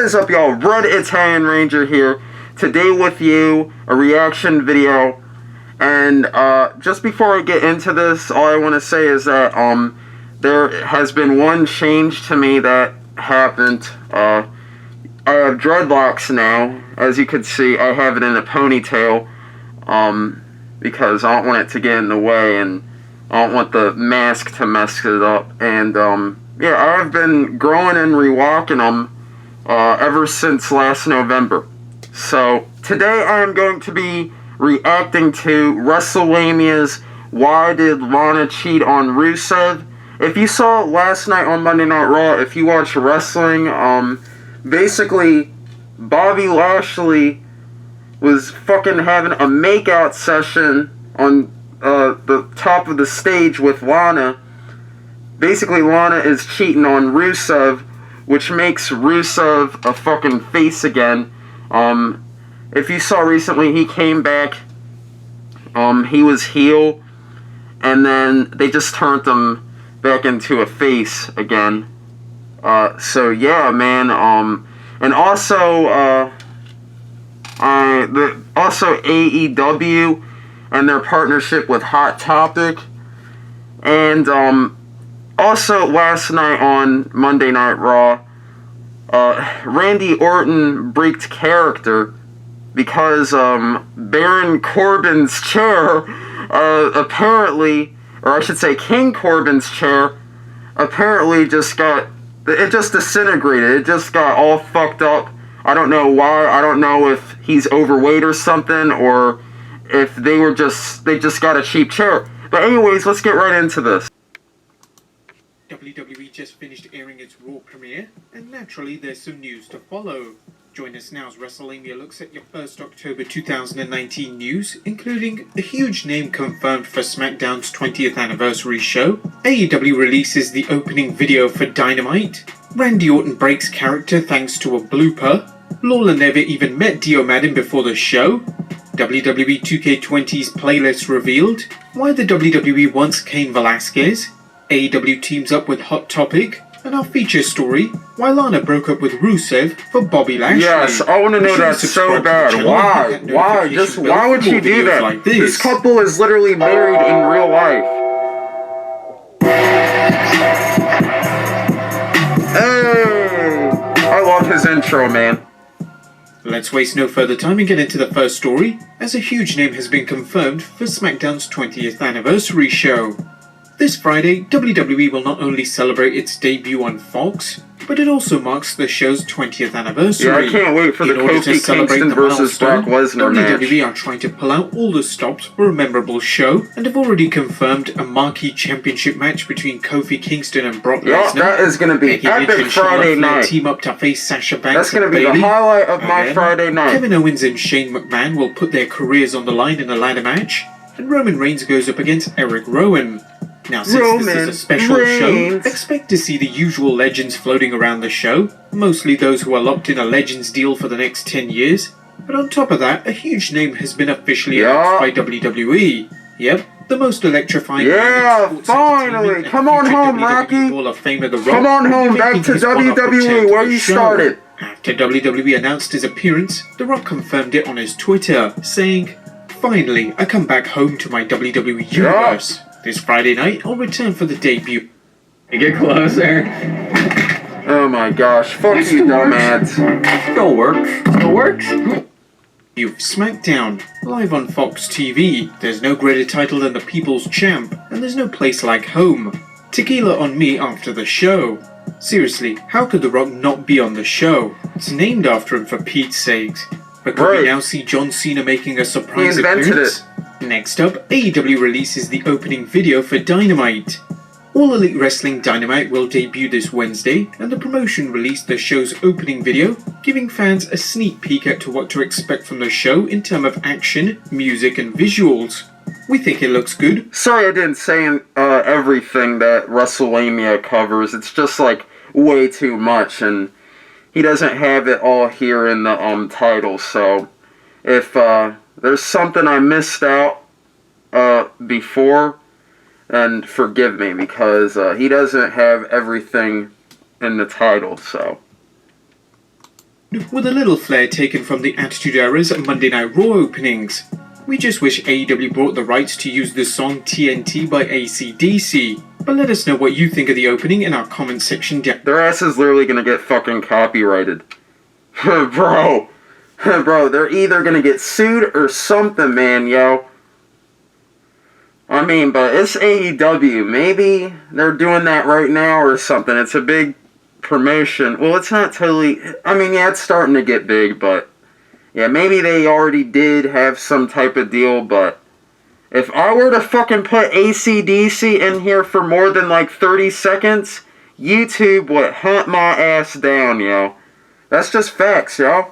What is up, y'all? Red Italian Ranger here. Today with you, a reaction video. And just before I get into this, all I want to say is that there has been one change to me that happened. I have dreadlocks now. As you can see, I have it in a ponytail because I don't want it to get in the way, and I don't want the mask to mess it up. And yeah, I've been growing and rewalking them ever since last November. So today I am going to be reacting to Wrestlelamias. Why did Lana cheat on Rusev? If you saw last night on Monday Night Raw, if you watch wrestling, basically Bobby Lashley was fucking having a makeout session on the top of the stage with Lana. Basically, Lana is cheating on Rusev, which makes Rusev a fucking face again. If you saw recently, he came back. He was heel, and then they just turned him back into a face again. So yeah, man. And also, also AEW and their partnership with Hot Topic, and also last night on Monday Night Raw, Randy Orton breached character because Baron Corbin's chair apparently, or I should say King Corbin's chair, apparently just disintegrated. It just got all fucked up. I don't know why. I don't know if he's overweight or something, or if they just got a cheap chair. But anyways, let's get right into this. WWE just finished airing its Raw premiere, and naturally there's some news to follow. Join us now as Wrestlemania looks at your 1st October 2019 news, including a huge name confirmed for SmackDown's 20th anniversary show, AEW releases the opening video for Dynamite, Randy Orton breaks character thanks to a blooper, Lawler never even met Dio Madden before the show, WWE 2K20's playlist revealed, why the WWE wants Cain Velasquez, AEW teams up with Hot Topic, and our feature story, why Lana broke up with Rusev for Bobby Lashley. Yes, I want to know that so bad. Why? Why? Just why would she do that? Like this couple is literally married in real life. Hey, I love his intro, man. Let's waste no further time and get into the first story, as a huge name has been confirmed for SmackDown's 20th anniversary show. This Friday, WWE will not only celebrate its debut on Fox, but it also marks the show's 20th anniversary. Yeah, I can't wait for the Kofi Kingston versus Brock Lesnar match. WWE are trying to pull out all the stops for a memorable show, and have already confirmed a marquee championship match between Kofi Kingston and Brock Lesnar. Yeah, that is going to be epic Friday night. Team up to face Sasha Banks. That's going to be the highlight of my Friday night. Kevin Owens and Shane McMahon will put their careers on the line in a ladder match, and Roman Reigns goes up against Eric Rowan. Now, since this is a special show, expect to see the usual legends floating around the show, mostly those who are locked in a Legends deal for the next 10 years. But on top of that, a huge name has been officially announced by WWE. Yep, the most electrifying. Yeah, finally! Come on home, Rocky! Hall of Famer, The Rock, come on home, back to WWE, where you started. After WWE announced his appearance, The Rock confirmed it on his Twitter, saying, "Finally, I come back home to my WWE universe. This Friday night, I'll return for the debut." Get closer. Oh my gosh, fuck you, dumbass. Still works. Still works. You've SmackDown, live on Fox TV. There's no greater title than the People's Champ, and there's no place like home. Tequila on me after the show. Seriously, how could The Rock not be on the show? It's named after him, for Pete's sakes. But could we now see John Cena making a surprise appearance? Next up, AEW releases the opening video for Dynamite. All Elite Wrestling Dynamite will debut this Wednesday, and the promotion released the show's opening video, giving fans a sneak peek at what to expect from the show in terms of action, music, and visuals. We think it looks good. Sorry I didn't say everything that Wrestlelamia covers. It's just like way too much, and he doesn't have it all here in the title, so if there's something I missed out before, and forgive me, because he doesn't have everything in the title, so. with a little flair taken from the Attitude Era's Monday Night Raw openings. We just wish AEW brought the rights to use the song TNT by AC/DC. But let us know what you think of the opening in our comment section down. Their ass is literally gonna get fucking copyrighted. Bro, they're either gonna get sued or something, man, yo. I mean, but it's AEW. Maybe they're doing that right now or something. It's a big promotion. Well, it's not totally... I mean, yeah, it's starting to get big, but... Yeah, maybe they already did have some type of deal, but... If I were to fucking put AC/DC in here for more than like 30 seconds, YouTube would hunt my ass down, yo. That's just facts, yo.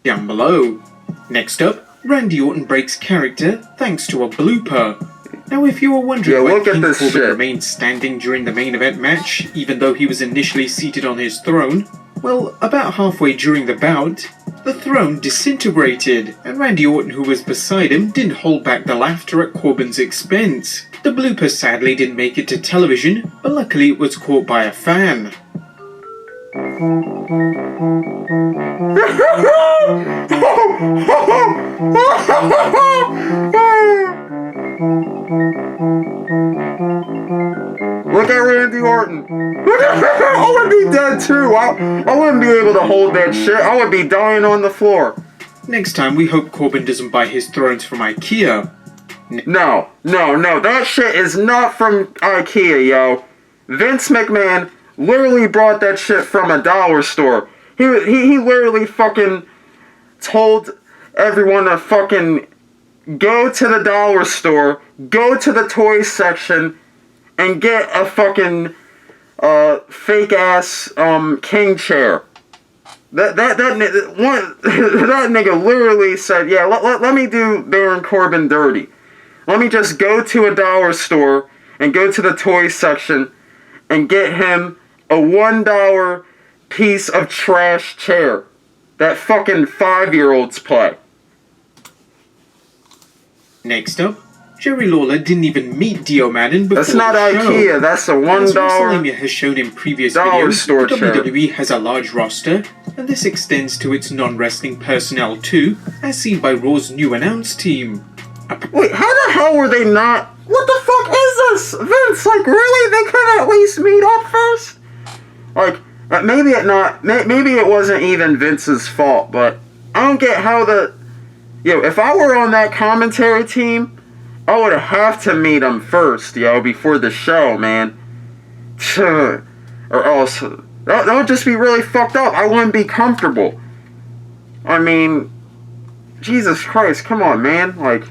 Down below. Next up, Randy Orton breaks character thanks to a blooper. Now, if you were wondering why King Corbin remained standing during the main event match, even though he was initially seated on his throne, well, about halfway during the bout, the throne disintegrated, and Randy Orton, who was beside him, didn't hold back the laughter at Corbin's expense. The blooper sadly didn't make it to television, but luckily it was caught by a fan. Look at Randy Orton. I would be dead too. I wouldn't be able to hold that shit. I would be dying on the floor. Next time, we hope Corbin doesn't buy his thrones from IKEA. No. That shit is not from IKEA, yo. Vince McMahon literally brought that shit from a dollar store. He literally fucking told everyone to fucking go to the dollar store, go to the toy section, and get a fucking fake ass king chair. That nigga literally said, yeah, let me do Baron Corbin dirty. Let me just go to a dollar store and go to the toy section and get him a $1 piece of trash chair that fucking 5-year-olds play. Next up, Jerry Lawler didn't even meet Dio Madden before That's not the show. IKEA, that's a $1 As Wrestlemania has shown in previous videos, store chair. WWE has a large roster, and this extends to its non-wrestling personnel too, as seen by Raw's new announce team. Wait, how the hell were they not... What the fuck is this? Vince, like, really? They could at least meet up first? Like, maybe it wasn't even Vince's fault, but I don't get how the... Yo, if I were on that commentary team, I would have to meet him first, yo, before the show, man. Or else, that would just be really fucked up. I wouldn't be comfortable. I mean, Jesus Christ, come on, man. Like,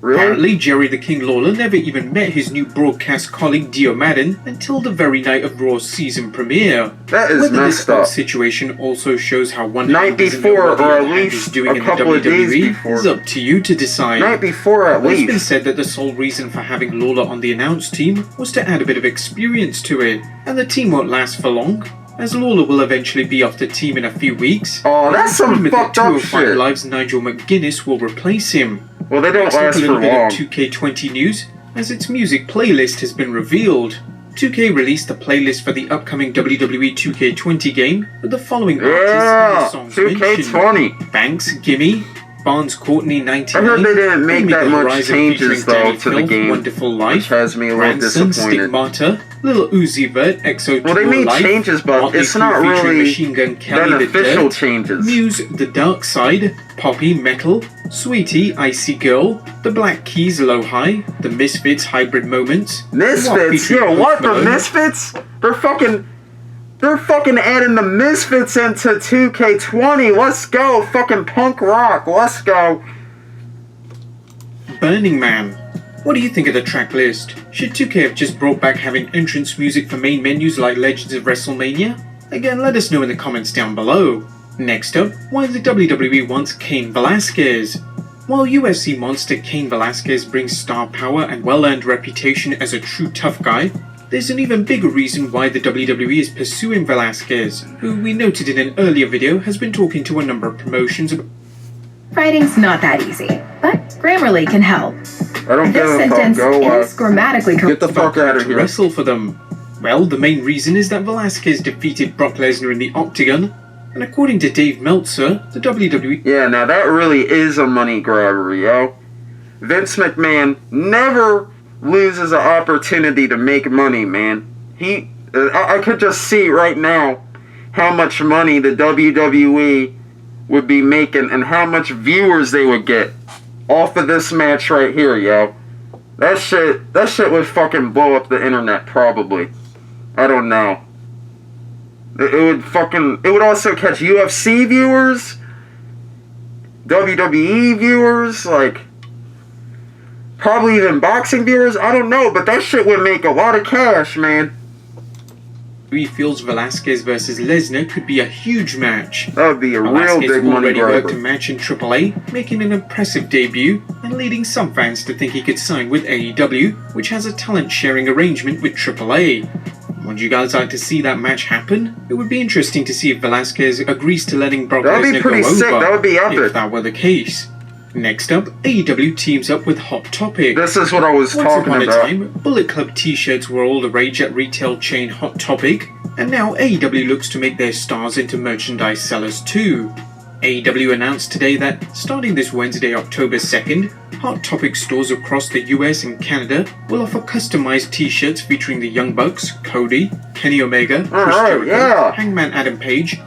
really? Apparently, Jerry the King Lawler never even met his new broadcast colleague Dio Madden until the very night of Raw's season premiere. That is messed up. This situation also shows how one night before, or at least a couple of days before. It's up to you to decide. Night before, at least. It's been said that the sole reason for having Lawler on the announce team was to add a bit of experience to it, and the team won't last for long, as Lawler will eventually be off the team in a few weeks. Oh, that's some fucked up shit. Live's Nigel McGuinness will replace him. Well, they don't last for long. A little bit of 2K20 news, as its music playlist has been revealed. 2K released a playlist for the upcoming WWE 2K20 game with the following artists and the songs 2K20. mentioned. Banks, Gimme, Barnes Courtney 99. I heard they didn't make that much changes though to the game, Wonderful Life, which has me a little Ransom, disappointed. Stigmata, Lil Uzi Vert, EXO Well, they made Life, changes, but Motley it's not Crue featuring really Machine Gun Kelly, beneficial The Dirt, changes. Muse, The Dark Side, Poppy, Metal, Sweetie, Icy Girl, The Black Keys, Low High, The Misfits, Hybrid Moments. Misfits? Yo, what? The Misfits? They're fucking adding the Misfits into 2K20. Let's go. Fucking punk rock. Let's go. Burning Man. What do you think of the track list? Should 2K have just brought back having entrance music for main menus like Legends of WrestleMania? Again, let us know in the comments down below. Next up, why the WWE wants Cain Velasquez. While UFC monster Cain Velasquez brings star power and well-earned reputation as a true tough guy, there's an even bigger reason why the WWE is pursuing Velasquez, who we noted in an earlier video has been talking to a number of promotions about. Writing's not that easy, but Grammarly can help. I don't give a fuck. Go is grammatically correct. Get the fuck out of to here. Wrestle for them. Well, the main reason is that Velasquez defeated Brock Lesnar in the Octagon, And according to Dave Meltzer, the WWE... Yeah, now that really is a money grabber, yo. Vince McMahon never loses an opportunity to make money, man. I could just see right now how much money the WWE would be making and how much viewers they would get off of this match right here, yo. That shit would fucking blow up the internet, probably. I don't know. It would also catch UFC viewers, WWE viewers, like, probably even boxing viewers, I don't know, but that shit would make a lot of cash, man. He feels Velasquez versus Lesnar could be a huge match. That would be a real big money already worked a grabber. match in AAA, making an impressive debut and leading some fans to think he could sign with AEW, which has a talent-sharing arrangement with AAA. Would you guys like to see that match happen? It would be interesting to see if Velasquez agrees to letting Brock Lesnar go over. Sick. That would be epic. If that were the case. Next up, AEW teams up with Hot Topic. This is what I was talking Once about. upon a time, Bullet Club t-shirts were all the rage at retail chain Hot Topic, and now AEW looks to make their stars into merchandise sellers too. AEW announced today that, starting this Wednesday, October 2nd, Hot Topic stores across the US and Canada will offer customized t-shirts featuring the Young Bucks, Cody, Kenny Omega, Chris Jericho, Hangman Adam Page,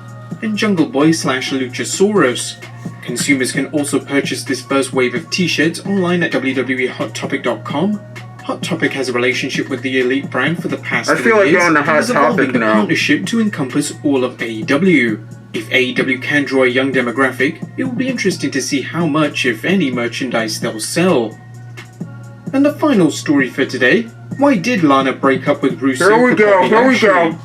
and Jungle Boy / Luchasaurus. Consumers can also purchase this first wave of t-shirts online at www.hottopic.com. Hot Topic has a relationship with the Elite brand for the past 3 years. I feel like going to Hot and is evolving Topic the now. partnership to encompass all of AEW. If AEW can draw a young demographic, it will be interesting to see how much, if any, merchandise they'll sell. And the final story for today: why did Lana break up with Rusev? Here we go.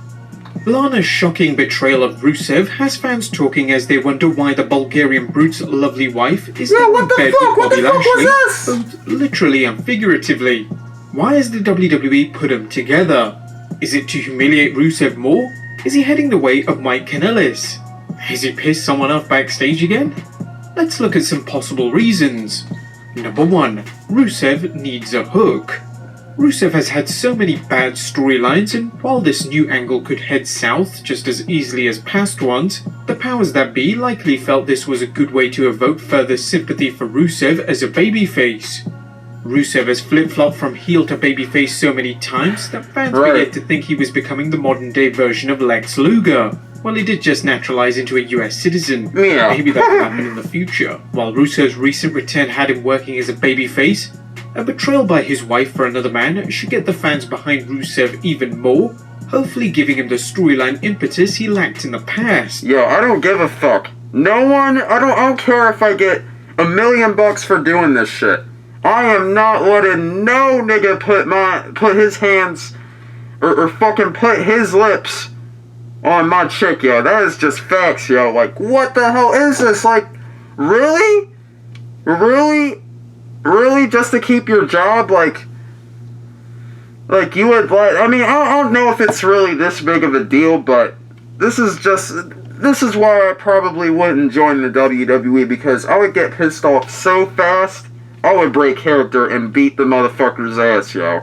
Lana's shocking betrayal of Rusev has fans talking as they wonder why the Bulgarian brute's lovely wife is now in bed with Bobby Lashley, both literally and figuratively. Why has the WWE put them together? Is it to humiliate Rusev more? Is he heading the way of Mike Kanellis? Has he pissed someone off backstage again? Let's look at some possible reasons. Number 1. Rusev needs a hook. Rusev has had so many bad storylines, and while this new angle could head south just as easily as past ones, the powers that be likely felt this was a good way to evoke further sympathy for Rusev as a babyface. Rusev has flip-flopped from heel to babyface so many times that fans began to think he was becoming the modern-day version of Lex Luger. Well, he did just naturalize into a US citizen. Yeah. Maybe that will happen in the future. While Rusev's recent return had him working as a babyface, a betrayal by his wife for another man should get the fans behind Rusev even more, hopefully giving him the storyline impetus he lacked in the past. Yo, I don't give a fuck. I don't care if I get $1 million for doing this shit. I am not letting no nigga put his hands or fucking put his lips on my chick, yo. That is just facts, yo. Like, what the hell is this? Like, really? Really? Just to keep your job? Like you would, I mean, I don't know if it's really this big of a deal, but this is why I probably wouldn't join the WWE, because I would get pissed off so fast, I would break character and beat the motherfucker's ass, yo.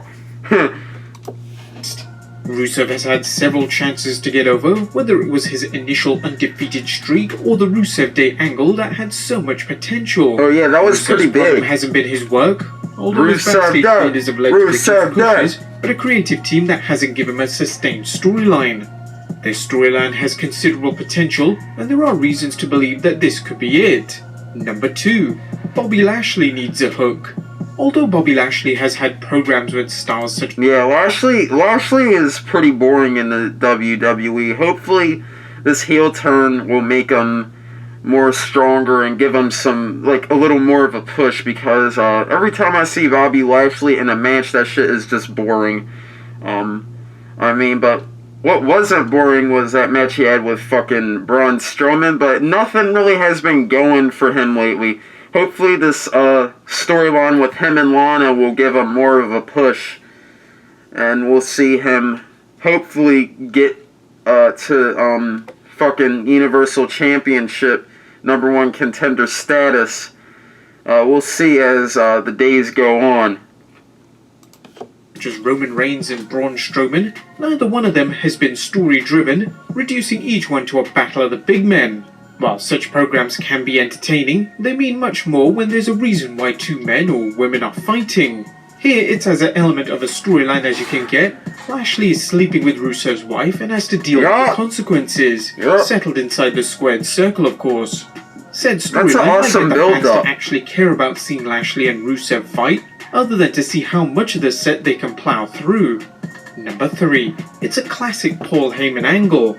Rusev has had several chances to get over, whether it was his initial undefeated streak or the Rusev Day angle that had so much potential. Oh yeah, that was Rusev's pretty problem big. Hasn't been his work, although his Rusev backstage done. leaders have led to Rusev the pushes, but a creative team that hasn't given him a sustained storyline. This storyline has considerable potential, and there are reasons to believe that this could be it. Number 2. Bobby Lashley needs a hook. Although Bobby Lashley has had programs with stars such... Yeah, Lashley is pretty boring in the WWE. Hopefully, this heel turn will make him more stronger and give him some, like, a little more of a push, because every time I see Bobby Lashley in a match, that shit is just boring. I mean, but what wasn't boring was that match he had with fucking Braun Strowman, but nothing really has been going for him lately. Hopefully this storyline with him and Lana will give him more of a push, and we'll see him hopefully get to fucking Universal Championship #1 contender status. We'll see as the days go on. such as Roman Reigns and Braun Strowman, neither one of them has been story-driven, reducing each one to a battle of the big men. While such programs can be entertaining, they mean much more when there's a reason why two men or women are fighting. Here, it's as an element of a storyline as you can get. Lashley is sleeping with Rusev's wife and has to deal with the consequences. Settled inside the squared circle, of course. Said storyline awesome might get the fans build-up. to actually care about seeing Lashley and Rusev fight, other than to see how much of the set they can plow through. Number 3. It's a classic Paul Heyman angle.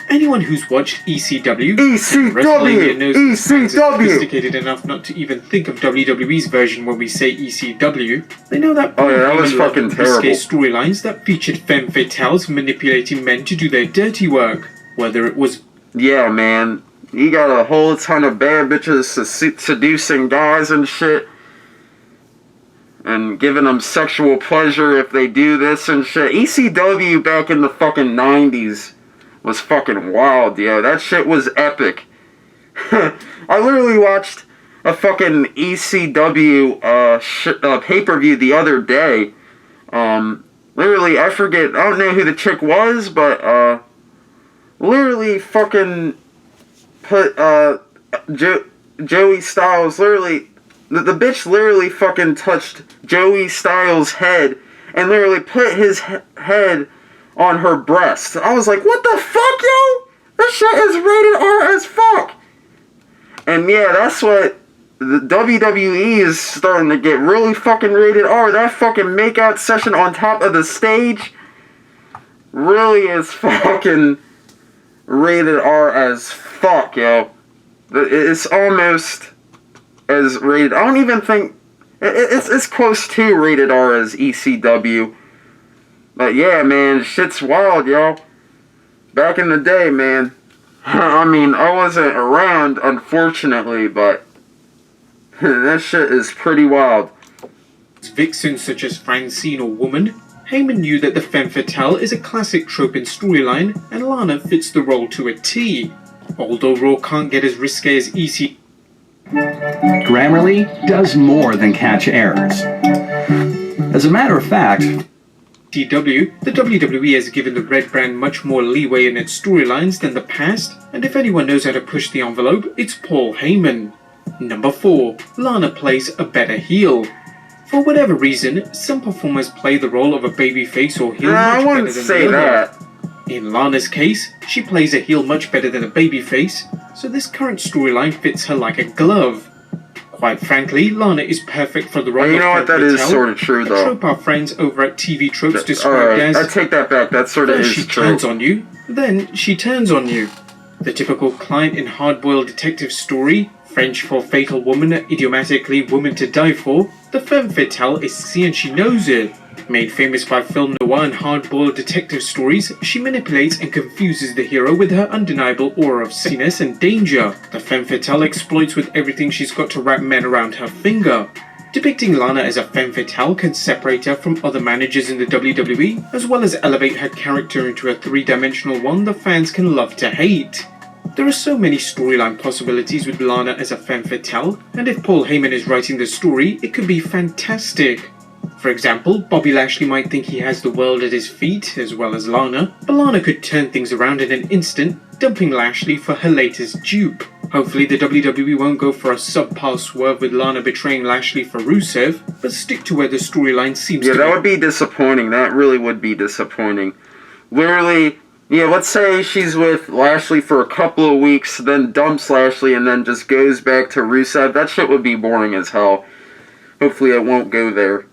Anyone who's watched ECW, Wrestlemania knows that fans are sophisticated enough not to even think of WWE's version when we say ECW. They know that Paul was Heyman fucking loved terrible. risque storylines that featured femme fatales manipulating men to do their dirty work, whether it was Yeah, man. You got a whole ton of bad bitches seducing guys and shit. And giving them sexual pleasure if they do this and shit. ECW back in the fucking 90s was fucking wild, yo. That shit was epic. I literally watched a fucking ECW pay-per-view the other day. Literally, I forget, I don't know who the chick was, but literally fucking put Joey Styles, literally, the bitch literally fucking touched Joey Styles' head and literally put his head on her breast. I was like, what the fuck, yo? This shit is rated R as fuck. And yeah, that's what the WWE is starting to get really fucking rated R. That fucking makeout session on top of the stage really is fucking rated R as fuck, yo. It's almost as rated. I don't even think it's close to rated R as ECW. But yeah, man, shit's wild, yo. Back in the day, man. I mean, I wasn't around, unfortunately, but that shit is pretty wild. vixens such as Francine or Woman, Heyman knew that the femme fatale is a classic trope in storyline, and Lana fits the role to a T. Although Raw can't get as risque as EC, Grammarly does more than catch errors. As a matter of fact, TW, the WWE has given the Red brand much more leeway in its storylines than the past, and if anyone knows how to push the envelope, it's Paul Heyman. Number 4. Lana plays a better heel. For whatever reason, some performers play the role of a babyface or heel much better than the other. In Lana's case, she plays a heel much better than a babyface, so this current storyline fits her like a glove. Quite frankly, Lana is perfect for the role of you know what, that is sort of true, though. A trope our friends over at TV Tropes described as, I take that back, that sort of first is she true. turns on you, then she turns on you. The typical client in hard-boiled detective story, French for fatal woman, idiomatically woman to die for, the femme fatale is sexy and she knows it. Made famous by film noir and hard-boiled detective stories, she manipulates and confuses the hero with her undeniable aura of sexiness and danger. The femme fatale exploits with everything she's got to wrap men around her finger. Depicting Lana as a femme fatale can separate her from other managers in the WWE, as well as elevate her character into a three-dimensional one the fans can love to hate. There are so many storyline possibilities with Lana as a femme fatale, and if Paul Heyman is writing the story, it could be fantastic. For example, Bobby Lashley might think he has the world at his feet, as well as Lana, but Lana could turn things around in an instant, dumping Lashley for her latest dupe. Hopefully the WWE won't go for a subpar swerve with Lana betraying Lashley for Rusev, but stick to where the storyline seems to be. Yeah, that would be disappointing. That really would be disappointing. Literally, yeah, let's say she's with Lashley for a couple of weeks, then dumps Lashley, and then just goes back to Rusev. That shit would be boring as hell. Hopefully it won't go there.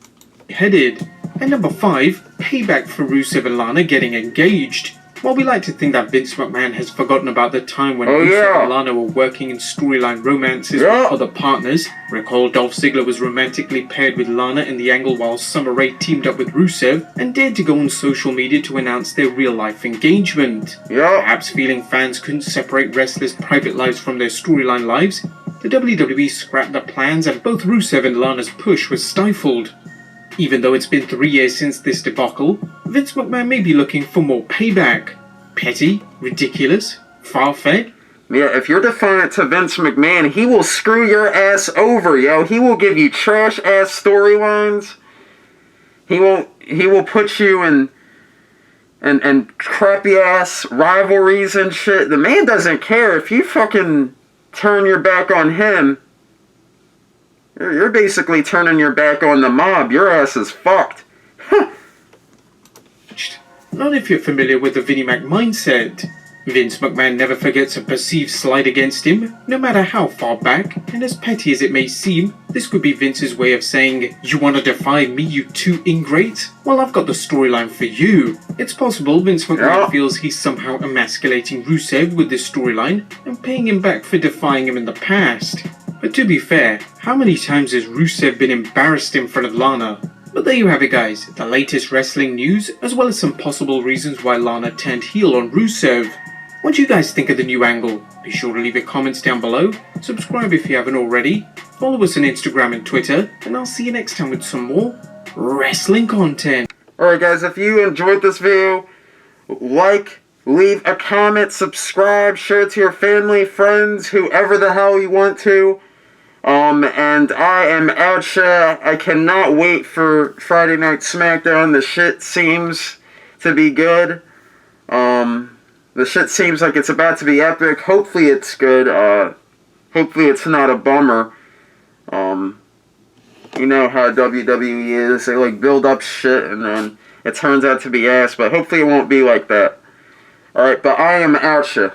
Headed. And number 5, payback for Rusev and Lana getting engaged. While we like to think that Vince McMahon has forgotten about the time when Rusev and Lana were working in storyline romances with other partners, recall Dolph Ziggler was romantically paired with Lana in the angle while Summer Rae teamed up with Rusev and dared to go on social media to announce their real-life engagement. Perhaps feeling fans couldn't separate wrestlers' private lives from their storyline lives, the WWE scrapped the plans and both Rusev and Lana's push was stifled. Even though it's been 3 years since this debacle, Vince McMahon may be looking for more payback. Petty, ridiculous, far-fetched. Yeah, if you're defiant to Vince McMahon, he will screw your ass over, yo. He will give you trash-ass storylines. He won't he will put you in and crappy ass rivalries and shit. The man doesn't care if you fucking turn your back on him. You're basically turning your back on the mob. Your ass is fucked. Not if you're familiar with the Vinnie Mac mindset. Vince McMahon never forgets a perceived slight against him, no matter how far back, and as petty as it may seem, this could be Vince's way of saying, "You want to defy me, you two ingrate? Well, I've got the storyline for you." It's possible Vince McMahon feels he's somehow emasculating Rusev with this storyline, and paying him back for defying him in the past. But to be fair, how many times has Rusev been embarrassed in front of Lana? But there you have it, guys, the latest wrestling news, as well as some possible reasons why Lana turned heel on Rusev. What do you guys think of the new angle? Be sure to leave your comments down below, subscribe if you haven't already, follow us on Instagram and Twitter, and I'll see you next time with some more wrestling content. Alright guys, if you enjoyed this video, like, leave a comment, subscribe, share it to your family, friends, whoever the hell you want to. And I am outsha. I cannot wait for Friday Night SmackDown. The shit seems to be good. The shit seems like it's about to be epic. Hopefully it's good. Hopefully it's not a bummer. You know how WWE is. They like build up shit and then it turns out to be ass. But hopefully it won't be like that. Alright, but I am outsha.